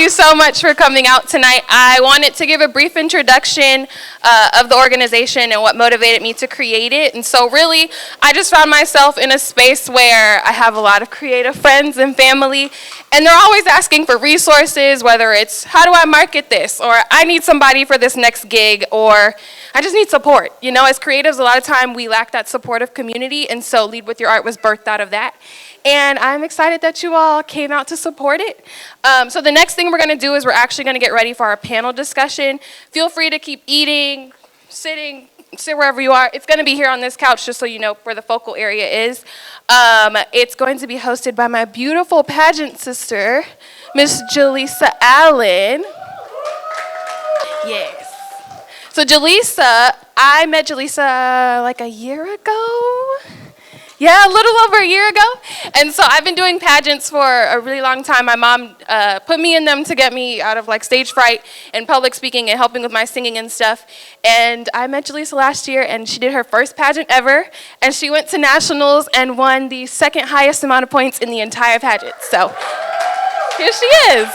you so much for coming out tonight. I wanted to give a brief introduction of the organization and what motivated me to create it. And so really, I just found myself in a space where I have a lot of creative friends and family, and they're always asking for resources, whether it's, how do I market this? Or I need somebody for this next gig, or I just need support. You know, as creatives, a lot of time we lack that supportive community, and so Lead With Your Art was birthed out of that. And I'm excited that you all came out to support it. So the next thing we're going to do is we're actually going to get ready for our panel discussion. Feel free to keep eating, sit wherever you are. It's going to be here on this couch, just so you know where the focal area is. It's going to be hosted by my beautiful pageant sister, Miss Jaleesa Allen. Yes. So Jaleesa, I met Jaleesa like a year ago. Yeah, a little over a year ago. And so I've been doing pageants for a really long time. My mom put me in them to get me out of like stage fright and public speaking and helping with my singing and stuff. And I met Jaleesa last year, and she did her first pageant ever. And she went to nationals and won the second highest amount of points in the entire pageant. So here she is.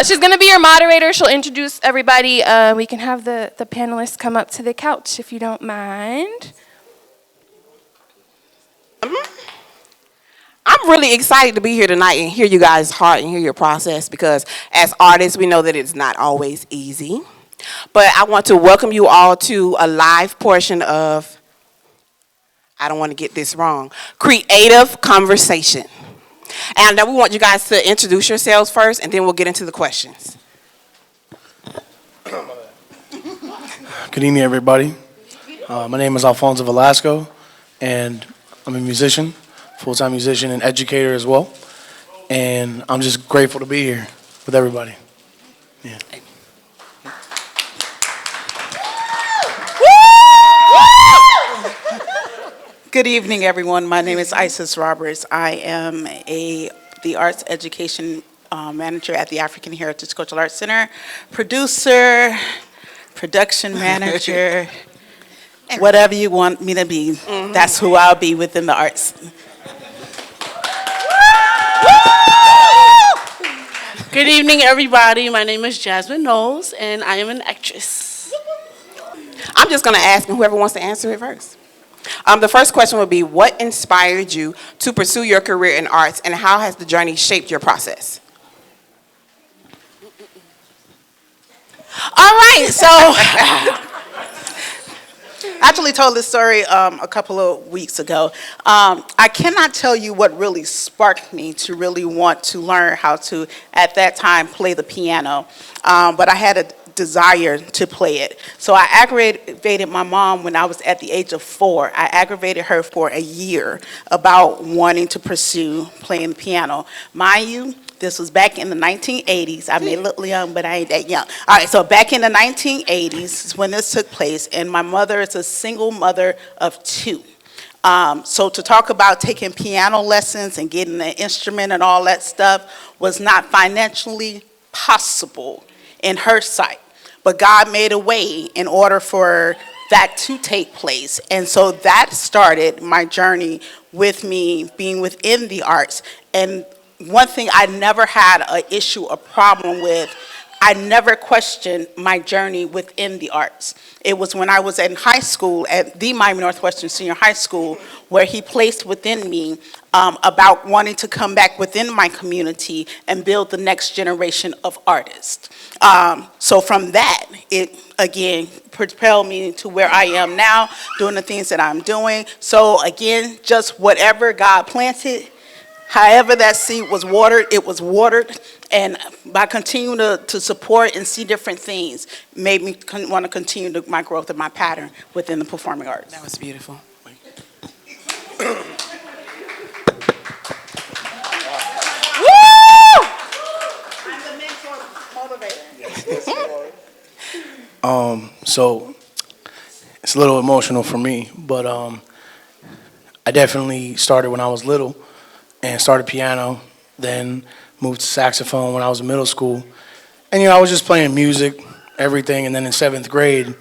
She's going to be your moderator. She'll introduce everybody. We can have the panelists come up to the couch if you don't mind. I'm really excited to be here tonight and hear you guys' heart and hear your process, because as artists, we know that it's not always easy. But I want to welcome you all to a live portion of, I don't want to get this wrong, Creative Conversation. And we want you guys to introduce yourselves first, and then we'll get into the questions. Good evening, everybody. My name is Alfonso Velasco, and I'm a musician, full-time musician and educator as well. And I'm just grateful to be here with everybody. Yeah. Good evening, everyone. My name is Isis Roberts. I am the arts education manager at the African Heritage Cultural Arts Center, producer, production manager, whatever you want me to be. That's who I'll be within the arts. Good evening, everybody. My name is Jasmine Knowles, and I am an actress. I'm just going to ask, and whoever wants to answer it first. The first question would be, what inspired you to pursue your career in arts, and how has the journey shaped your process? All right, so I actually told this story a couple of weeks ago. I cannot tell you what really sparked me to really want to learn how to, at that time, play the piano. But I had a desire to play it. So I aggravated my mom when I was at the age of 4. I aggravated her for a year about wanting to pursue playing the piano. Mind you, this was back in the 1980s. I may look young, but I ain't that young. All right, so back in the 1980s is when this took place, and my mother is a single mother of 2. So to talk about taking piano lessons and getting an instrument and all that stuff was not financially possible in her sight. But God made a way in order for that to take place. And so that started my journey with me being within the arts. And one thing I never had an issue, a problem with, I never questioned my journey within the arts. It was when I was in high school at the Miami Northwestern Senior High School where he placed within me about wanting to come back within my community and build the next generation of artists. So from that, it again propelled me to where I am now, doing the things that I'm doing. So again, just whatever God planted, however that seed was watered, it was watered. And by continuing to support and see different things, made me want to continue my growth and my pattern within the performing arts. That was beautiful. So it's a little emotional for me, but I definitely started when I was little and started piano, then moved to saxophone when I was in middle school. And, I was just playing music, everything. And then in 7th grade,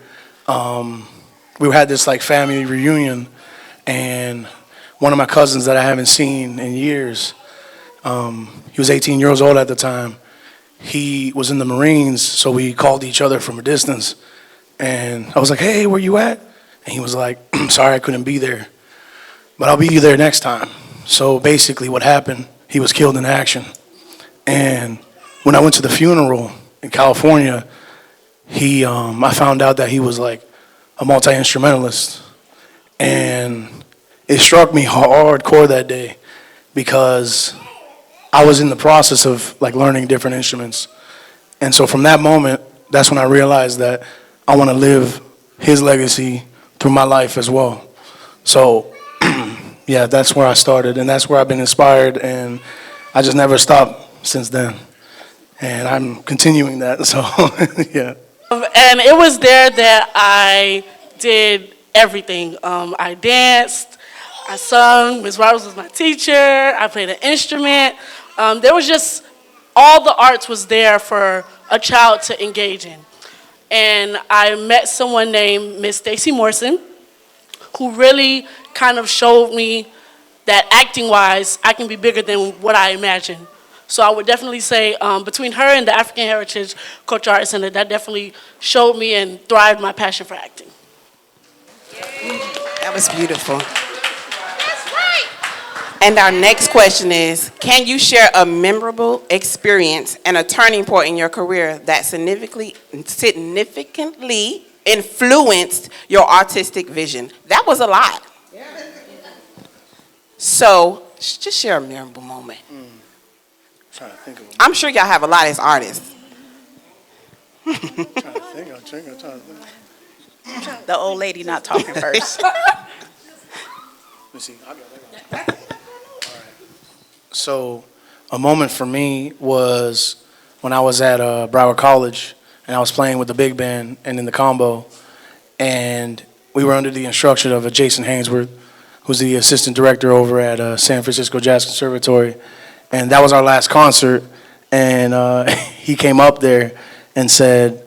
we had this like family reunion, and one of my cousins that I haven't seen in years, he was 18 years old at the time. he was in the Marines, so we called each other from a distance. And I was like, hey, where you at? And he was like, sorry, I couldn't be there, but I'll be there next time. So basically what happened, he was killed in action. And when I went to the funeral in California, I found out that he was like a multi-instrumentalist. And it struck me hardcore that day because I was in the process of like learning different instruments. And so from that moment, that's when I realized that I want to live his legacy through my life as well. So yeah, that's where I started, and that's where I've been inspired, and I just never stopped since then. And I'm continuing that, so yeah. And it was there that I did everything. I danced, I sung, Ms. Roberts was my teacher, I played an instrument. There was just, all the arts was there for a child to engage in. And I met someone named Miss Stacy Morrison, who really kind of showed me that acting-wise, I can be bigger than what I imagined. So I would definitely say between her and the African Heritage Cultural Arts Center, that definitely showed me and thrived my passion for acting. That was beautiful. That's right. And our next question is, can you share a memorable experience and a turning point in your career that significantly influenced your artistic vision? That was a lot. So just share a memorable moment. Trying to think of I'm sure y'all have a lot as artists. I'm trying to think. The old lady not talking first. Let me see. I got it. All right. So a moment for me was when I was at Broward College and I was playing with the big band and in the combo, and we were under the instruction of Jason Hainsworth, who's the assistant director over at San Francisco Jazz Conservatory. And that was our last concert, and he came up there and said,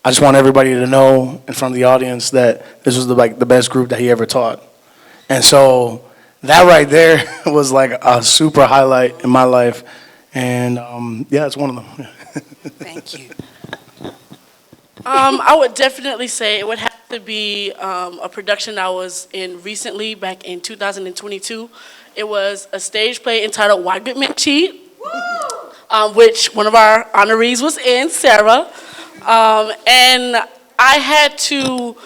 I just want everybody to know in front of the audience that this was the best group that he ever taught. And so that right there was like a super highlight in my life. And yeah, it's one of them. Thank you. I would definitely say it would have to be a production I was in recently, back in 2022. It was a stage play entitled Why Good Men Cheat, which one of our honorees was in, Sarah. And I had to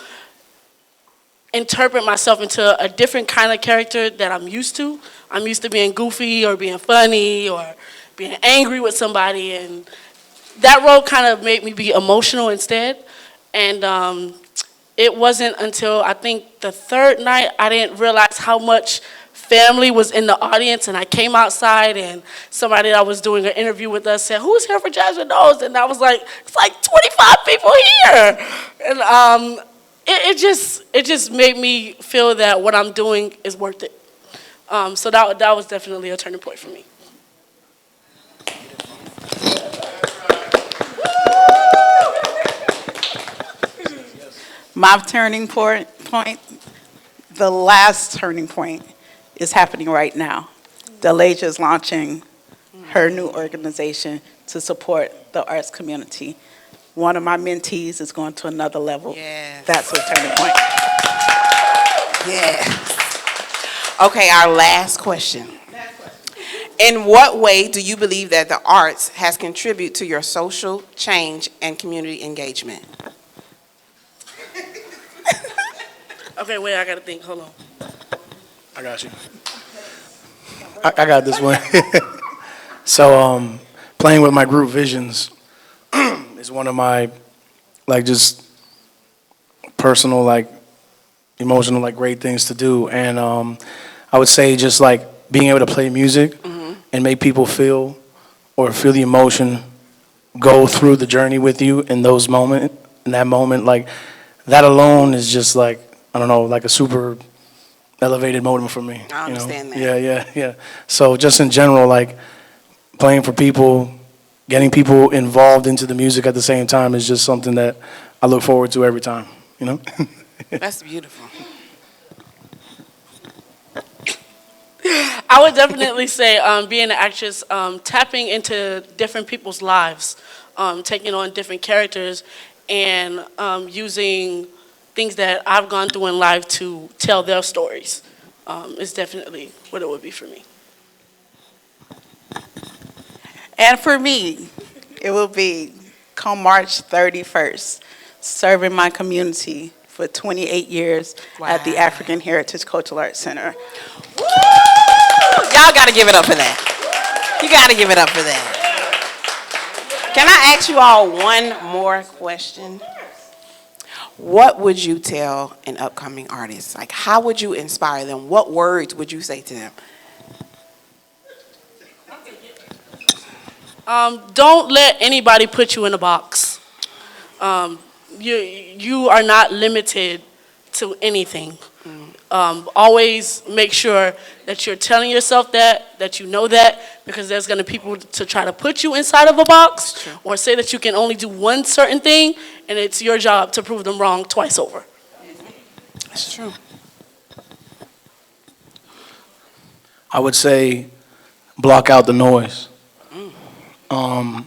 interpret myself into a different kind of character that I'm used to. I'm used to being goofy or being funny or being angry with somebody, and that role kind of made me be emotional instead. And it wasn't until I think the third night I didn't realize how much family was in the audience, and I came outside and somebody that was doing an interview with us said, who's here for Jasmine Knows? And I was like, it's like 25 people here. And it just made me feel that what I'm doing is worth it. So that was definitely a turning point for me. My turning point, the last turning point is happening right now. Delasia is launching her new organization to support the arts community. One of my mentees is going to another level. Yes. That's a turning point. Yes. Okay, our last question. In what way do you believe that the arts has contributed to your social change and community engagement? Okay, wait, I gotta think, hold on. I got you. I got this one. So playing with my group Visions is one of my just personal emotional great things to do. And I would say just being able to play music and make people feel the emotion, go through the journey with you in that moment, that alone is just I don't know, a super elevated moment for me. I understand that. Yeah. So just in general, playing for people, getting people involved into the music at the same time is just something that I look forward to every time, That's beautiful. I would definitely say being an actress, tapping into different people's lives, taking on different characters, and using things that I've gone through in life to tell their stories is definitely what it would be for me. And for me, it will be come March 31st, serving my community for 28 years at the Wow. African Heritage Cultural Arts Center. Woo! Y'all got to give it up for that. You got to give it up for that. Can I ask you all one more question? What would you tell an upcoming artist? Like, how would you inspire them? What words would you say to them? Don't let anybody put you in a box. You are not limited to anything. Always make sure that you're telling yourself that you know that, because there's going to be people to try to put you inside of a box or say that you can only do one certain thing, and it's your job to prove them wrong twice over. That's true. I would say block out the noise. That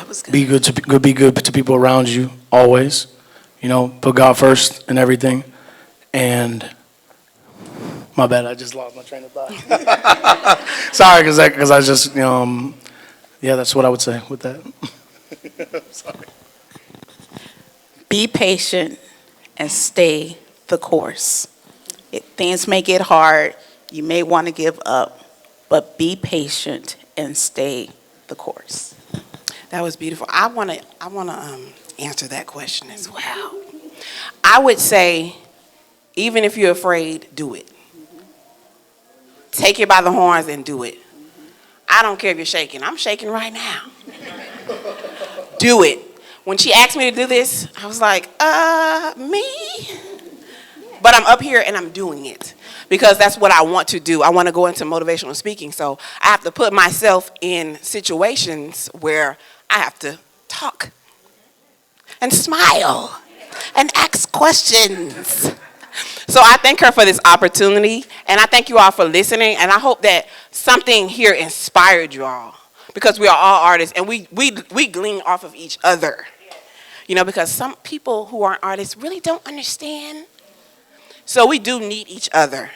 was good. Be good to people around you always. You know, put God first in everything. And my bad, I just lost my train of thought. Sorry, because I just yeah, that's what I would say with that. Sorry. Be patient and stay the course. Things may get hard. You may want to give up, but be patient and stay the course. That was beautiful. I want to answer that question as well. I would say, even if you're afraid, do it. Take it by the horns and do it. I don't care if you're shaking. I'm shaking right now. Do it. When she asked me to do this, I was like, me? But I'm up here and I'm doing it because that's what I want to do. I want to go into motivational speaking. So I have to put myself in situations where I have to talk and smile and ask questions. So I thank her for this opportunity, and I thank you all for listening, and I hope that something here inspired you all, because we are all artists, and we glean off of each other. You know, because some people who aren't artists really don't understand. So we do need each other.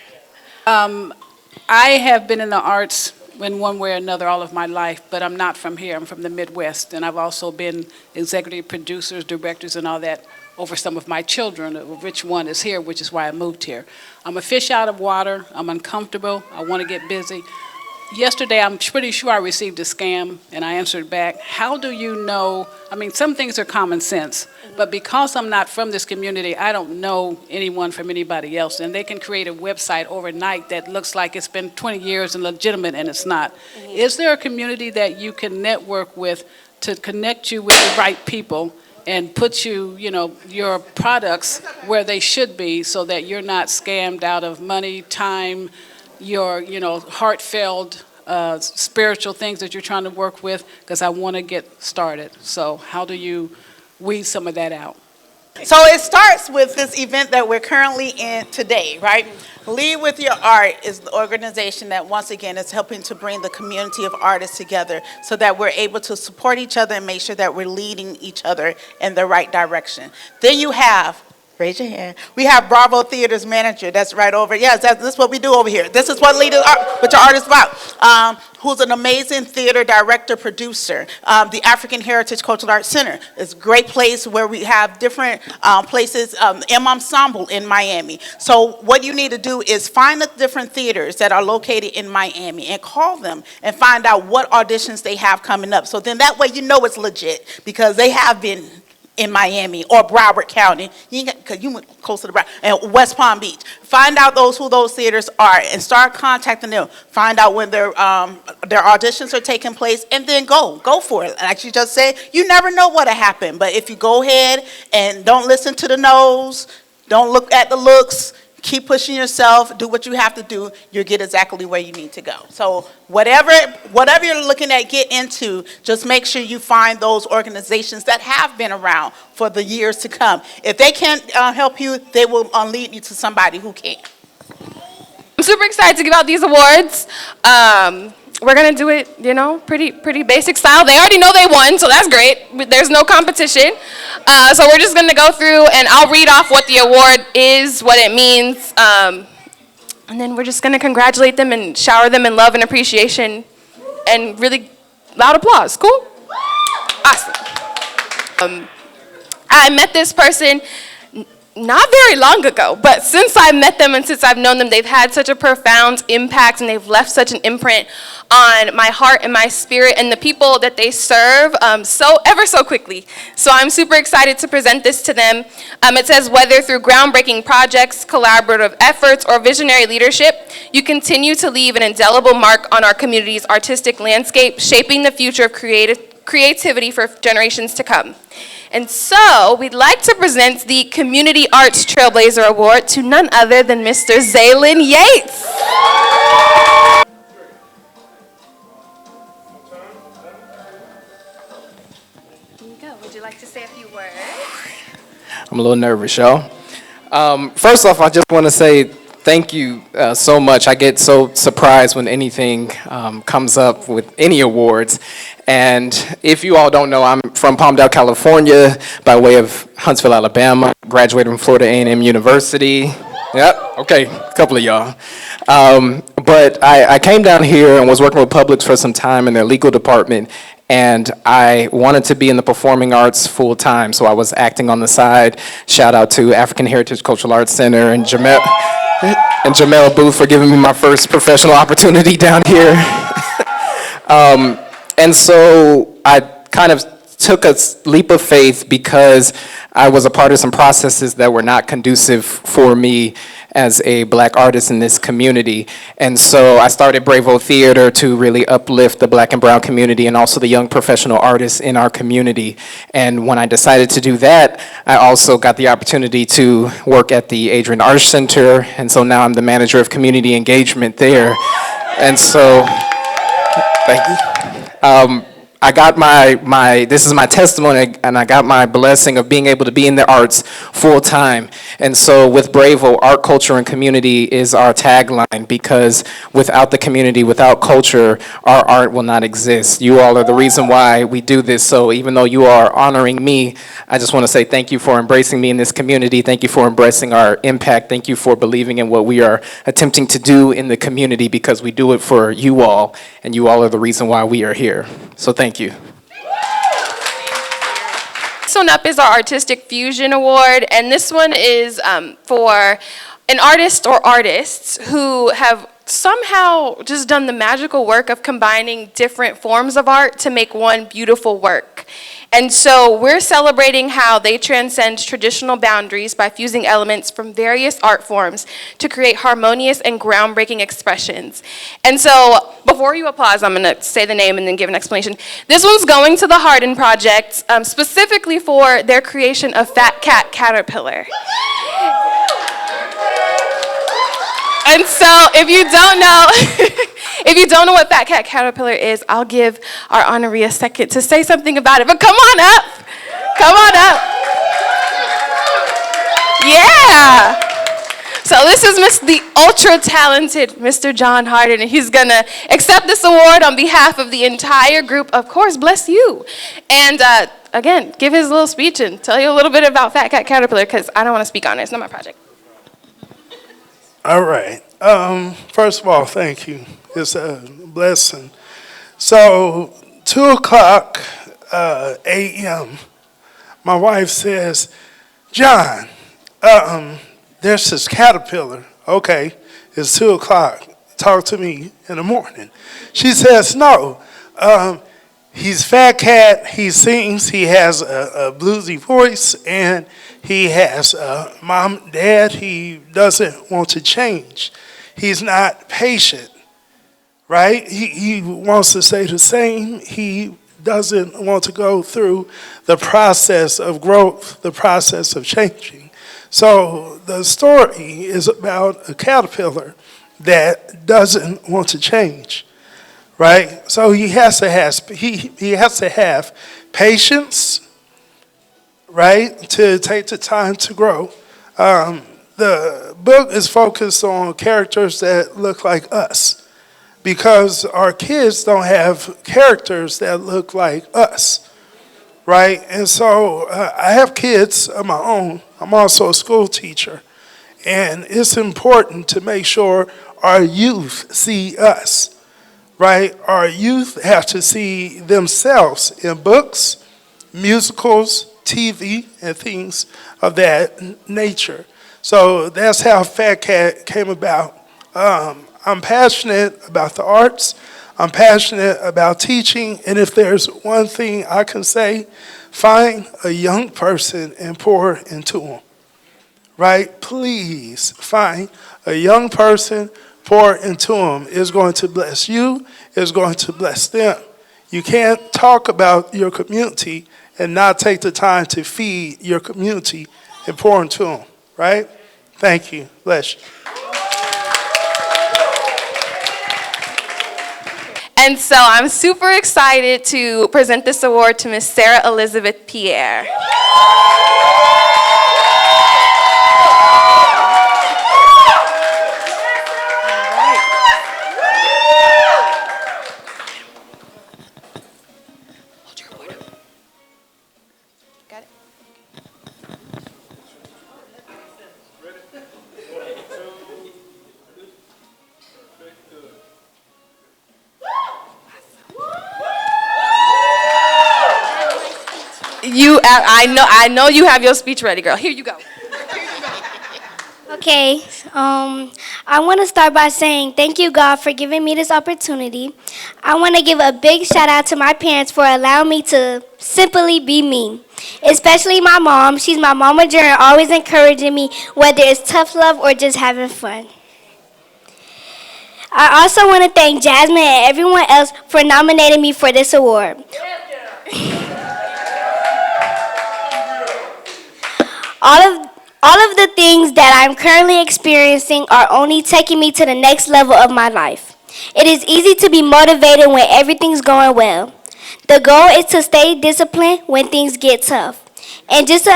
I have been in the arts in one way or another all of my life, but I'm not from here. I'm from the Midwest, and I've also been executive producers, directors, and all that over some of my children, of which one is here, which is why I moved here. I'm a fish out of water. I'm uncomfortable. I want to get busy. Yesterday, I'm pretty sure I received a scam, and I answered back. How do you know? I mean, some things are common sense, but because I'm not from this community, I don't know anyone from anybody else, and they can create a website overnight that looks like it's been 20 years and legitimate, and it's not. Is there a community that you can network with to connect you with the right people and put you, your products where they should be so that you're not scammed out of money, time, your, heartfelt, spiritual things that you're trying to work with, because I want to get started. So how do you weed some of that out? So it starts with this event that we're currently in today, right? Lead with Your Art is the organization that, once again, is helping to bring the community of artists together so that we're able to support each other and make sure that we're leading each other in the right direction. Then you have, raise your hand, we have Bravo Theater's manager, that's right over, yes, this is what we do over here. This is what Lead with Your Art is about. Who's an amazing theater director, producer. The African Heritage Cultural Arts Center is a great place where we have different places, M Ensemble in Miami. So what you need to do is find the different theaters that are located in Miami and call them and find out what auditions they have coming up. So then that way you know it's legit, because they have been in Miami or Broward County, because you went close to the Broward, and West Palm Beach. Find out who those theaters are and start contacting them. Find out when their auditions are taking place, and then go for it. Like you just said, you never know what'll happen. But if you go ahead and don't listen to the no's, don't look at the looks, keep pushing yourself, do what you have to do, you'll get exactly where you need to go. So whatever you're looking at, get into, just make sure you find those organizations that have been around for the years to come. If they can't help you, they will lead you to somebody who can. super excited to give out these awards. We're gonna do it, pretty basic style. They already know they won, so that's great. There's no competition. So we're just gonna go through and I'll read off what the award is, what it means, and then we're just gonna congratulate them and shower them in love and appreciation and really loud applause. Cool? Awesome. I met this person not very long ago, but since I met them and since I've known them, they've had such a profound impact and they've left such an imprint on my heart and my spirit and the people that they serve ever so quickly. So I'm super excited to present this to them. It says, whether through groundbreaking projects, collaborative efforts, or visionary leadership, you continue to leave an indelible mark on our community's artistic landscape, shaping the future of creativity for generations to come. And so, we'd like to present the Community Arts Trailblazer Award to none other than Mr. Zaylin Yates. Here you go. Would you like to say a few words? I'm a little nervous, y'all. First off, I just want to say thank you so much. I get so surprised when anything comes up with any awards. And if you all don't know, I'm from Palmdale, California, by way of Huntsville, Alabama. Graduated from Florida A&M University. Yep, okay, a couple of y'all. But I came down here and was working with Publix for some time in their legal department. And I wanted to be in the performing arts full time, so I was acting on the side. Shout out to African Heritage Cultural Arts Center and Jamel Booth for giving me my first professional opportunity down here. And so I kind of took a leap of faith because I was a part of some processes that were not conducive for me as a black artist in this community. And so I started Bravo Theater to really uplift the black and brown community and also the young professional artists in our community. And when I decided to do that, I also got the opportunity to work at the Adrian Arch Center. And so now I'm the manager of community engagement there. And so, thank you. I got this is my testimony, and I got my blessing of being able to be in the arts full time. And so with Bravo, art, culture, and community is our tagline, because without the community, without culture, our art will not exist. You all are the reason why we do this. So even though you are honoring me, I just want to say thank you for embracing me in this community. Thank you for embracing our impact. Thank you for believing in what we are attempting to do in the community, because we do it for you all, and you all are the reason why we are here. So thank you. This one up is our Artistic Fusion Award, and this one is for an artist or artists who have somehow just done the magical work of combining different forms of art to make one beautiful work. And so we're celebrating how they transcend traditional boundaries by fusing elements from various art forms to create harmonious and groundbreaking expressions. And so before you applause, I'm going to say the name and then give an explanation. This one's going to the Hardin Project, specifically for their creation of Fat Cat Caterpillar. And so if you don't know, what Fat Cat Caterpillar is, I'll give our honoree a second to say something about it. But come on up. Come on up. Yeah. So this is the ultra-talented Mr. John Hardin, and he's going to accept this award on behalf of the entire group. Of course, bless you. And again, give his little speech and tell you a little bit about Fat Cat Caterpillar, because I don't want to speak on it. It's not my project. All right. First of all, thank you. It's a blessing. So, 2:00 a.m., my wife says, John, there's this caterpillar. Okay, it's 2:00. Talk to me in the morning. She says, no, he's Fat Cat. He sings. He has a bluesy voice, and he has mom, dad. He doesn't want to change. He's not patient, right? He wants to stay the same. He doesn't want to go through the process of growth, the process of changing. So the story is about a caterpillar that doesn't want to change, right? So he has to have patience, right, to take the time to grow. the book is focused on characters that look like us because our kids don't have characters that look like us, right? And so I have kids of my own. I'm also a school teacher. And it's important to make sure our youth see us, right? Our youth have to see themselves in books, musicals, TV, and things of that nature. So that's how Fat Cat came about. I'm passionate about the arts. I'm passionate about teaching. And if there's one thing I can say, find a young person and pour into them. Right? Please find a young person, pour into them. It's going to bless you. It's going to bless them. You can't talk about your community and not take the time to feed your community and pour into them. Right? Thank you. Bless you. And so I'm super excited to present this award to Miss Sarah Elizabeth Pierre. Got it? I know you have your speech ready, girl. Here you go. Okay, I want to start by saying thank you, God, for giving me this opportunity. I want to give a big shout out to my parents for allowing me to simply be me, especially my mom. She's my mama journey, always encouraging me, whether it's tough love or just having fun. I also want to thank Jasmine and everyone else for nominating me for this award. All of the things that I'm currently experiencing are only taking me to the next level of my life. It is easy to be motivated when everything's going well. The goal is to stay disciplined when things get tough. And just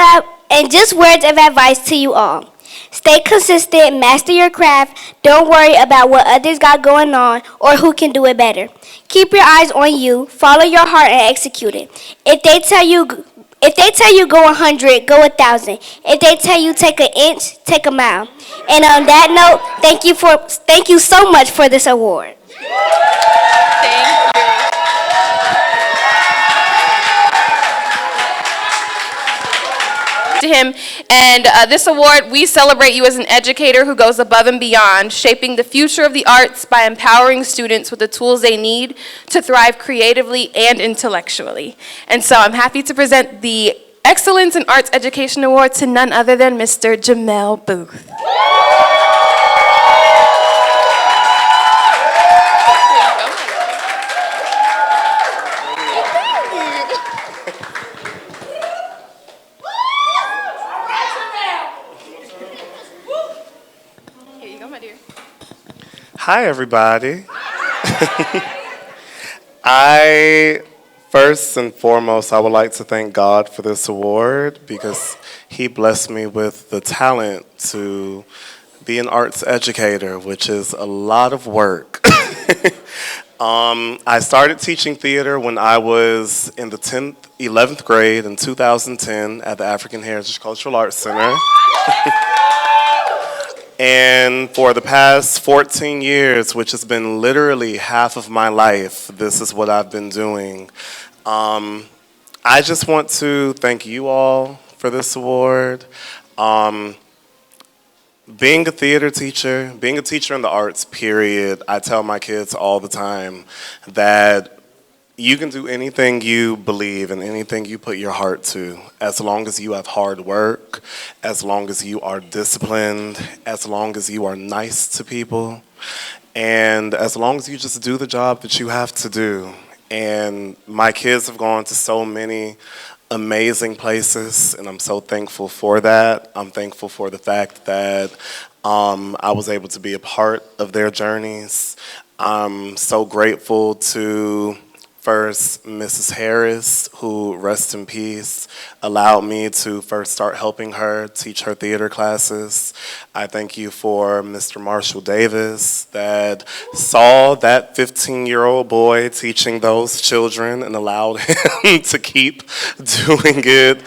words of advice to you all. Stay consistent, master your craft, don't worry about what others got going on or who can do it better. Keep your eyes on you, follow your heart and execute it. If they tell you go 100, go 1,000. If they tell you take an inch, take a mile. And on that note, thank you so much for this award. To him. And this award, we celebrate you as an educator who goes above and beyond, shaping the future of the arts by empowering students with the tools they need to thrive creatively and intellectually. And so I'm happy to present the Excellence in Arts Education Award to none other than Mr. Jamel Booth. Hi, everybody. First and foremost, I would like to thank God for this award because He blessed me with the talent to be an arts educator, which is a lot of work. I started teaching theater when I was in the 11th grade in 2010 at the African Heritage Cultural Arts Center. And for the past 14 years, which has been literally half of my life, this is what I've been doing. I just want to thank you all for this award. Being a theater teacher, being a teacher in the arts, period, I tell my kids all the time that you can do anything you believe and anything you put your heart to, as long as you have hard work, as long as you are disciplined, as long as you are nice to people, and as long as you just do the job that you have to do. And my kids have gone to so many amazing places, and I'm so thankful for that. I'm thankful for the fact that I was able to be a part of their journeys. I'm so grateful to First, Mrs. Harris, who, rest in peace, allowed me to first start helping her teach her theater classes. I thank you for Mr. Marshall Davis that saw that 15-year-old boy teaching those children and allowed him to keep doing it.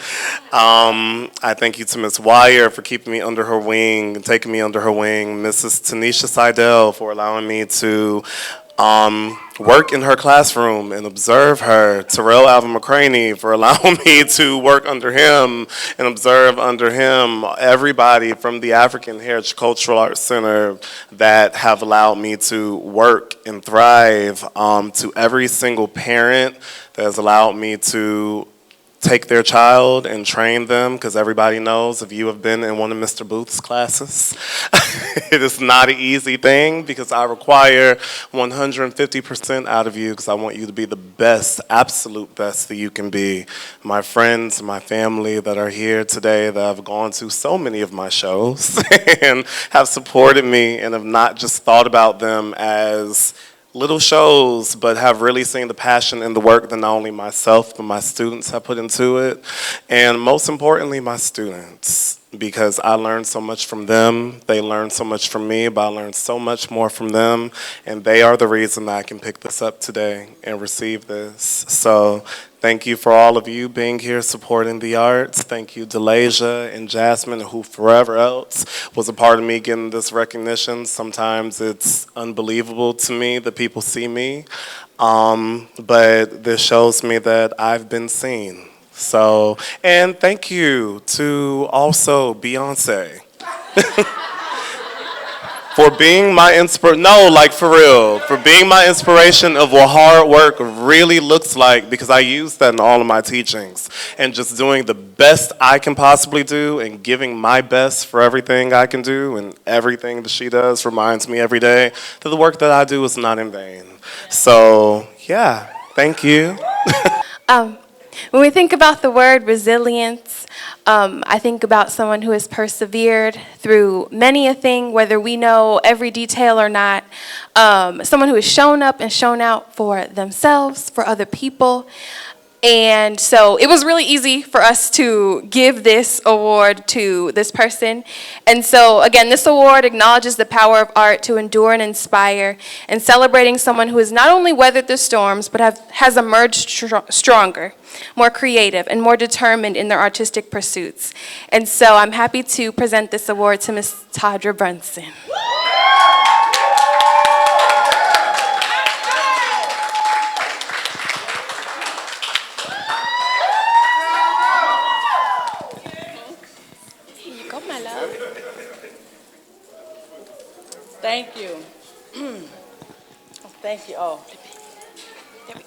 I thank you to Ms. Wire for keeping me under her wing, taking me under her wing. Mrs. Tanisha Seidel for allowing me to work in her classroom and observe her. Terrell Alvin McCraney for allowing me to work under him and observe under him. Everybody from the African Heritage Cultural Arts Center that have allowed me to work and thrive. To every single parent that has allowed me to take their child and train them, because everybody knows if you have been in one of Mr. Booth's classes, it is not an easy thing because I require 150% out of you because I want you to be the best, absolute best that you can be. My friends, my family that are here today that have gone to so many of my shows and have supported me and have not just thought about them as little shows, but have really seen the passion and the work that not only myself, but my students have put into it. And most importantly, my students, because I learned so much from them. They learned so much from me, but I learned so much more from them. And they are the reason that I can pick this up today and receive this. So thank you for all of you being here supporting the arts. Thank you, Delasia and Jasmine, and who forever else was a part of me getting this recognition. Sometimes it's unbelievable to me that people see me, but this shows me that I've been seen. So, and thank you to also Beyonce for being my for real, for being my inspiration of what hard work really looks like, because I use that in all of my teachings. And just doing the best I can possibly do and giving my best for everything I can do, and everything that she does reminds me every day that the work that I do is not in vain. So, yeah, thank you. When we think about the word resilience, I think about someone who has persevered through many a thing, whether we know every detail or not. Someone who has shown up and shown out for themselves, for other people. And so it was really easy for us to give this award to this person. And so, again, this award acknowledges the power of art to endure and inspire, and celebrating someone who has not only weathered the storms, but has emerged stronger, more creative, and more determined in their artistic pursuits. And so I'm happy to present this award to Ms. Tadra Brunson. Thank you. Thank you. Oh. There we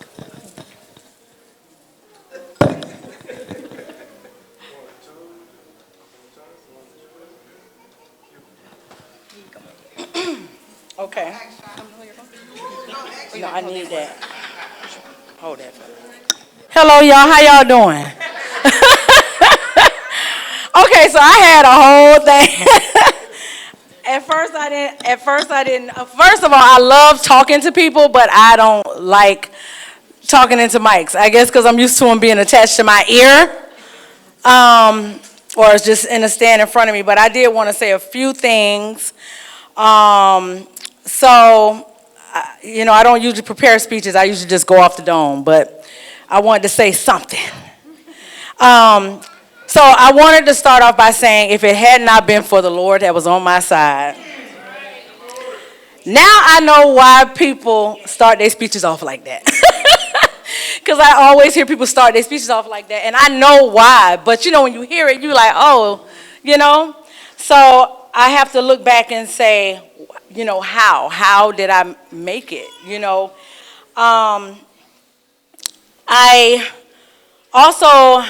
go. Okay. No, I need that. Hold that. Hello, y'all. How y'all doing? Okay, so I had a whole thing. At first I didn't. First of all, I love talking to people, but I don't like talking into mics. I guess because I'm used to them being attached to my ear, or it's just in a stand in front of me. But I did want to say a few things. I don't usually prepare speeches. I usually just go off the dome. But I wanted to say something. So I wanted to start off by saying, if it had not been for the Lord that was on my side, now I know why people start their speeches off like that. Because I always hear people start their speeches off like that, and I know why. But, when you hear it, you're like, oh, So I have to look back and say, how did I make it, I also...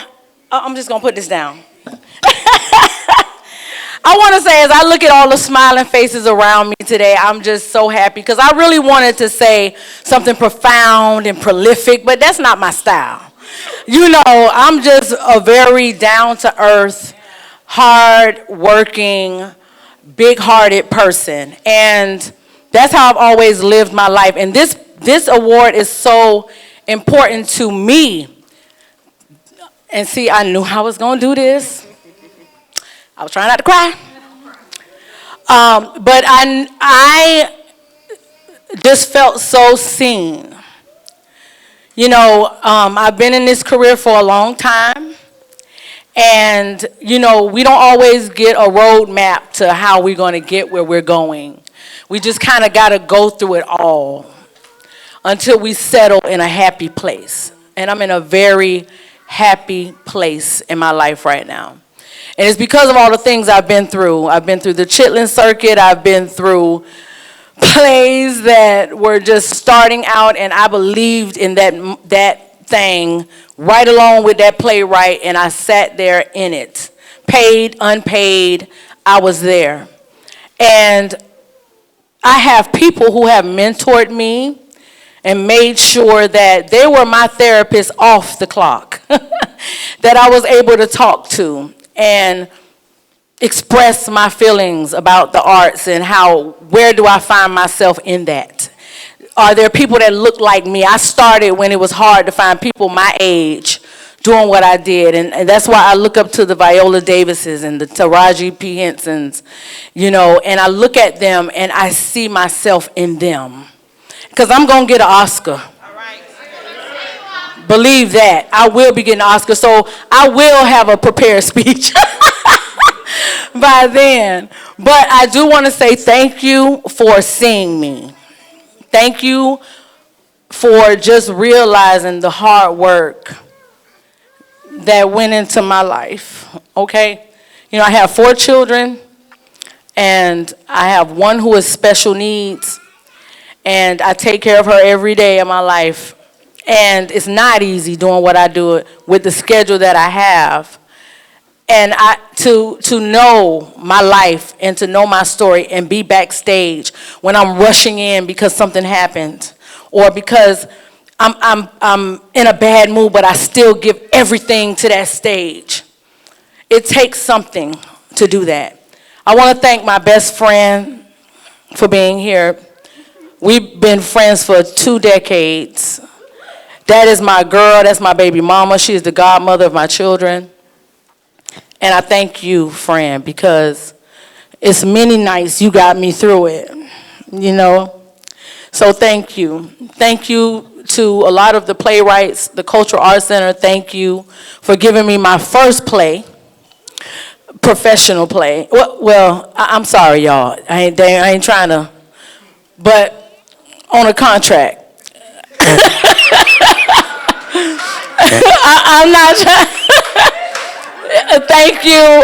I'm just going to put this down. I want to say, as I look at all the smiling faces around me today, I'm just so happy because I really wanted to say something profound and prolific, but that's not my style. I'm just a very down-to-earth, hard-working, big-hearted person, and that's how I've always lived my life. And this award is so important to me. And see, I knew I was going to do this. I was trying not to cry. But I just felt so seen. You know, I've been in this career for a long time. And, you know, we don't always get a roadmap to how we're going to get where we're going. We just kind of got to go through it all until we settle in a happy place. And I'm in a very happy place in my life right now. And it's because of all the things I've been through. I've been through the Chitlin circuit. I've been through plays that were just starting out, and I believed in that thing right along with that playwright, and I sat there in it. Paid, unpaid, I was there. And I have people who have mentored me and made sure that they were my therapist off the clock, that I was able to talk to and express my feelings about the arts and where do I find myself in that? Are there people that look like me? I started when it was hard to find people my age doing what I did, and that's why I look up to the Viola Davises and the Taraji P. Hensons, you know, and I look at them and I see myself in them. Because I'm going to get an Oscar. Believe that. I will be getting an Oscar, so I will have a prepared speech by then. But I do want to say thank you for seeing me. Thank you for just realizing the hard work that went into my life, okay? You know, I have 4 children, and I have one who is special needs. And I take care of her every day of my life. And it's not easy doing what I do with the schedule that I have. And to know my life and to know my story and be backstage when I'm rushing in because something happened or because I'm in a bad mood, but I still give everything to that stage. It takes something to do that. I want to thank my best friend for being here. We've been friends for 2 decades. That is my girl, that's my baby mama. She is the godmother of my children. And I thank you, friend, because it's many nights you got me through it, you know. So thank you. Thank you to a lot of the playwrights, the Cultural Arts Center. Thank you for giving me my first play, professional play. Well, I'm sorry, y'all. I ain't trying to, but on a contract. I'm not trying. Thank you.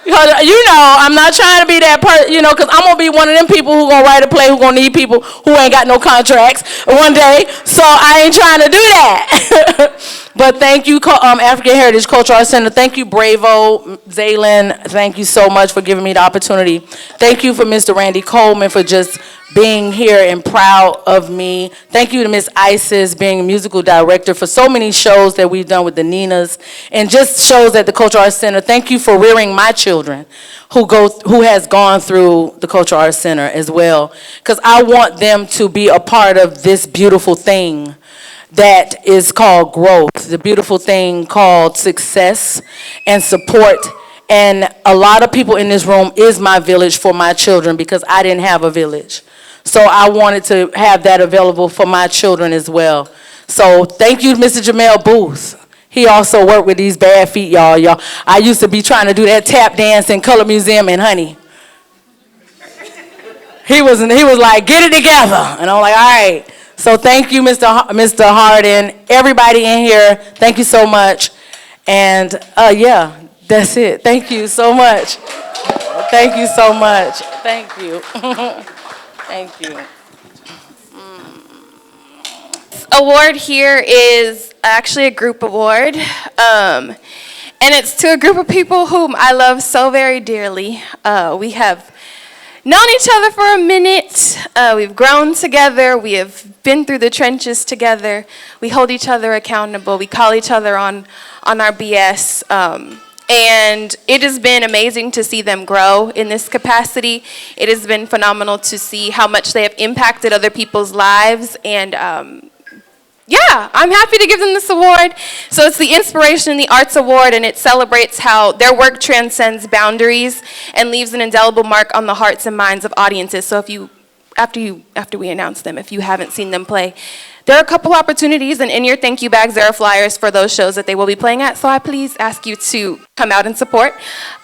You know, I'm not trying to be that person, you know, because I'm going to be one of them people who going to write a play who going to need people who ain't got no contracts one day. So I ain't trying to do that. But thank you, African Heritage Cultural Arts Center. Thank you, Bravo, Zaylin. Thank you so much for giving me the opportunity. Thank you for Mr. Randy Coleman for just being here and proud of me. Thank you to Miss Isis being a musical director for so many shows that we've done with the Ninas and just shows at the Cultural Arts Center. Thank you for rearing my children who has gone through the Cultural Arts Center as well, because I want them to be a part of this beautiful thing that is called growth, the beautiful thing called success and support. And a lot of people in this room is my village for my children because I didn't have a village. So I wanted to have that available for my children as well. So thank you to Mr. Jamel Booth. He also worked with these bad feet, y'all. I used to be trying to do that tap dance in Color Museum in Honey. He was like, get it together. And I'm like, all right. So thank you, Mr. Harden. Everybody in here, thank you so much. And yeah, that's it. Thank you so much. Thank you so much. Thank you. Thank you. Award here is actually a group award. And it's to a group of people whom I love so very dearly. We have known each other for a minute. We've grown together. We have been through the trenches together. We hold each other accountable. We call each other on our BS. And it has been amazing to see them grow in this capacity. It has been phenomenal to see how much they have impacted other people's lives and Yeah, I'm happy to give them this award. So it's the Inspiration in the Arts Award, and it celebrates how their work transcends boundaries and leaves an indelible mark on the hearts and minds of audiences. So after we announce them, if you haven't seen them play, there are a couple opportunities, and in your thank you bags there are flyers for those shows that they will be playing at, so I please ask you to come out and support.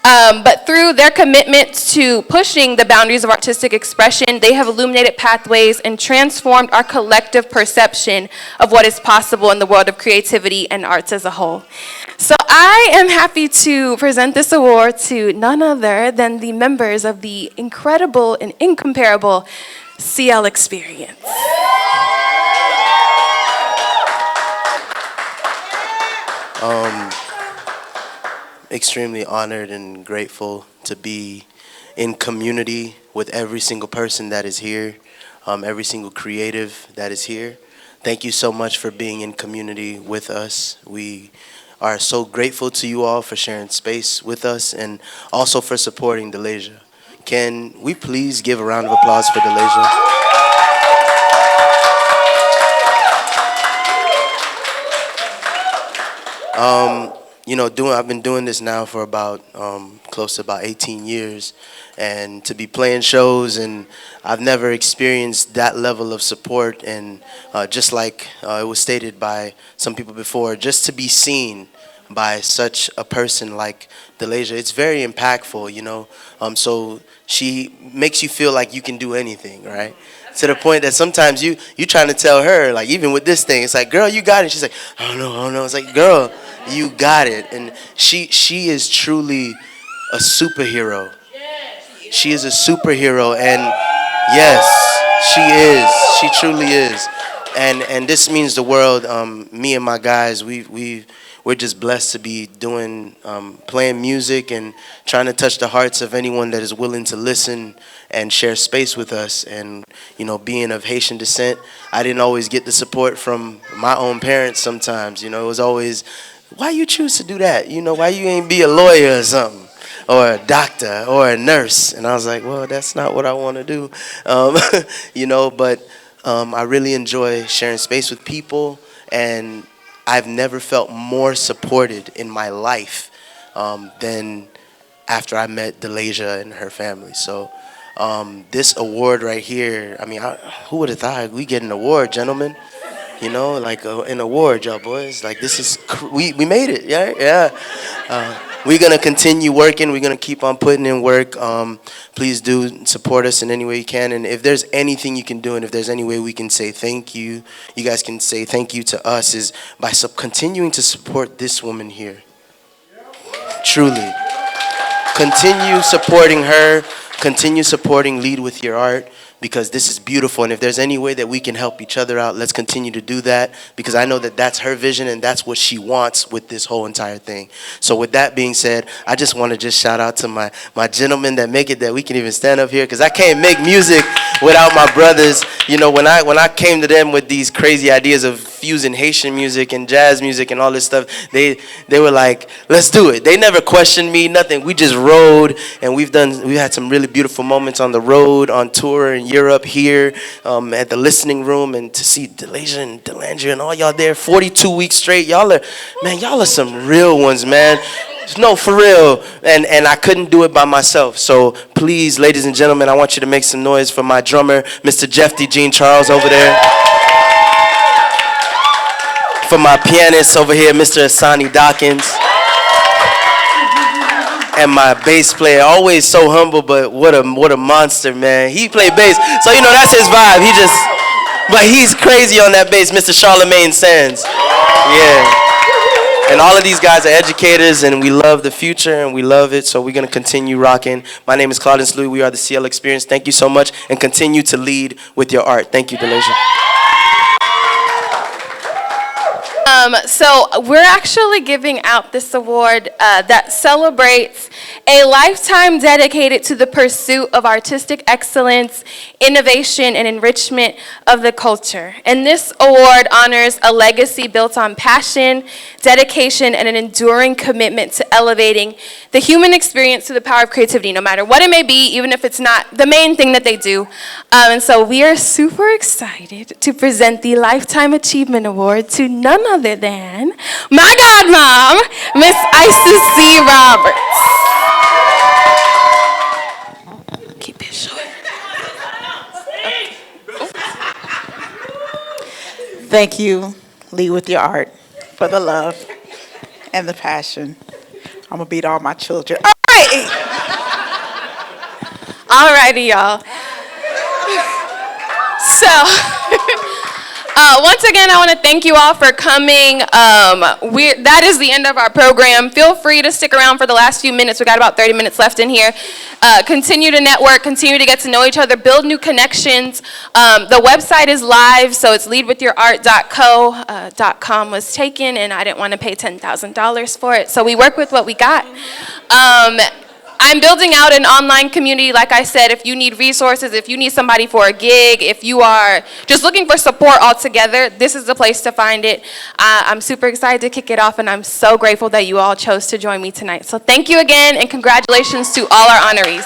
But through their commitment to pushing the boundaries of artistic expression, they have illuminated pathways and transformed our collective perception of what is possible in the world of creativity and arts as a whole. So I am happy to present this award to none other than the members of the incredible and incomparable CL Experience. Extremely honored and grateful to be in community with every single person that is here, every single creative that is here. Thank you so much for being in community with us. We are so grateful to you all for sharing space with us and also for supporting Delasia. Can we please give a round of applause for Delasia? I've been doing this now for about close to about 18 years, and to be playing shows, and I've never experienced that level of support, and just like it was stated by some people before, just to be seen by such a person like Delasia, it's very impactful, so she makes you feel like you can do anything, right? To the point that sometimes you trying to tell her, like, even with this thing, it's like, girl, you got it. She's like, I don't know. It's like, girl, you got it. And she is truly a superhero. She is a superhero, and yes, she is. She truly is. And this means the world. Me and my guys, we're just blessed to be doing, playing music and trying to touch the hearts of anyone that is willing to listen and share space with us. And, being of Haitian descent, I didn't always get the support from my own parents sometimes. It was always, why you choose to do that? Why you ain't be a lawyer or something, or a doctor or a nurse? And I was like, well, that's not what I want to do. But I really enjoy sharing space with people, and I've never felt more supported in my life than after I met Delasia and her family. So this award right here, who would have thought we get an award, gentlemen? Like an award, y'all boys. Like, this is, we made it, yeah. We're going to continue working. We're going to keep on putting in work. Please do support us in any way you can. And if there's anything you can do, and if there's any way we can say thank you, you guys can say thank you to us, is by continuing to support this woman here. Truly. Continue supporting her. Continue supporting Lead With Your Art, because this is beautiful. And if there's any way that we can help each other out, let's continue to do that, because I know that that's her vision and that's what she wants with this whole entire thing. So with that being said, I just want to shout out to my gentlemen that make it that we can even stand up here, because I can't make music without my brothers. When I came to them with these crazy ideas of fusing Haitian music and jazz music and all this stuff, they were like, let's do it. They never questioned me, nothing. We just rode, and we had some really beautiful moments on the road, on tour in Europe, here, at the listening room, and to see Delasia and Delandria and all y'all there 42 weeks straight. Y'all are some real ones, man. No, for real. And I couldn't do it by myself. So please, ladies and gentlemen, I want you to make some noise for my drummer, Mr. Jeff D. Jean Charles over there. For my pianist over here, Mr. Asani Dawkins. And my bass player, always so humble, but what a monster, man. He played bass, so that's his vibe. But he's crazy on that bass, Mr. Charlemagne Sands. Yeah. And all of these guys are educators, and we love the future, and we love it, so we're going to continue rocking. My name is Claudence Louis. We are the CL Experience. Thank you so much, and continue to lead with your art. Thank you, Delasia. So we're actually giving out this award that celebrates a lifetime dedicated to the pursuit of artistic excellence, innovation, and enrichment of the culture. And this award honors a legacy built on passion, dedication, and an enduring commitment to elevating the human experience through the power of creativity, no matter what it may be, even if it's not the main thing that they do. And so we are super excited to present the Lifetime Achievement Award to none other than my godmom, Miss Isis C. Roberts. Keep it short. Thank you, Lead With Your Art, for the love and the passion. I'm gonna beat all my children. All right. Alrighty, y'all. So, once again, I want to thank you all for coming. That is the end of our program. Feel free to stick around for the last few minutes. We got about 30 minutes left in here. Continue to network, continue to get to know each other, build new connections. The website is live, so it's leadwithyourart.co. .com was taken, and I didn't want to pay $10,000 for it, so we work with what we got. I'm building out an online community, like I said. If you need resources, if you need somebody for a gig, if you are just looking for support altogether, this is the place to find it. I'm super excited to kick it off, and I'm so grateful that you all chose to join me tonight. So thank you again, and congratulations to all our honorees.